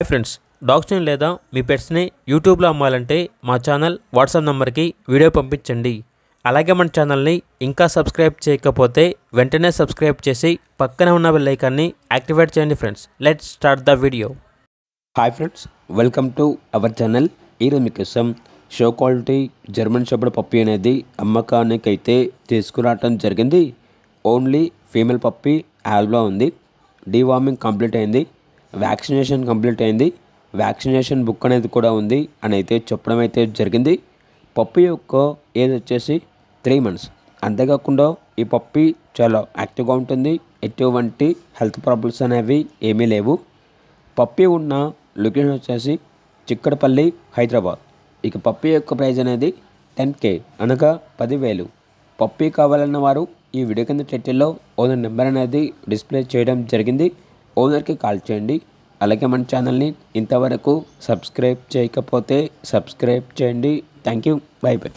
Friends, డాగ్స్ని లేదా మీ పెట్స్ని యూట్యూబ్లో అమ్మాలంటే మా ఛానల్ వాట్సాప్ నెంబర్కి వీడియో పంపించండి. అలాగే మన ఛానల్ని ఇంకా సబ్స్క్రైబ్ చేయకపోతే వెంటనే సబ్స్క్రైబ్ చేసి పక్కన ఉన్న బెల్ ఐకాన్ని యాక్టివేట్ చేయండి. Friends, let's start the video. Hi friends, welcome to our channel. ఈరోజు మీకోసం show quality German shepherd puppy అనేది అమ్మకానికి అయితే తీసుకురావటం జరిగింది. ఓన్లీ ఫీమేల్ పప్పీ యాల్బ్లో ఉంది. డీవార్మింగ్ కంప్లీట్ అయింది, వ్యాక్సినేషన్ కంప్లీట్ అయింది, వ్యాక్సినేషన్ బుక్ అనేది కూడా ఉంది అని అయితే చెప్పడం అయితే జరిగింది. పప్పీ యొక్క ఏజ్ వచ్చేసి 3 months. అంతేకాకుండా ఈ పప్పీ చాలా యాక్టివ్గా ఉంటుంది. ఎటువంటి హెల్త్ ప్రాబ్లమ్స్ అనేవి ఏమీ లేవు. పప్పీ ఉన్న లొకేషన్ వచ్చేసి చిక్కడపల్లి, హైదరాబాద్. ఇక పప్పీ యొక్క ప్రైస్ అనేది 10K, అనగా 10,000. పప్పీ కావాలన్న వారు ఈ వీడియో కింద టైటిల్లో ఓనర్ నెంబర్ అనేది డిస్ప్లే చేయడం జరిగింది. ఓనర్కి కాల్ చేయండి. అలాగే మన ఛానల్ని ఇంతవరకు సబ్స్క్రైబ్ చేయకపోతే సబ్స్క్రైబ్ చేయండి. Thank you. By by.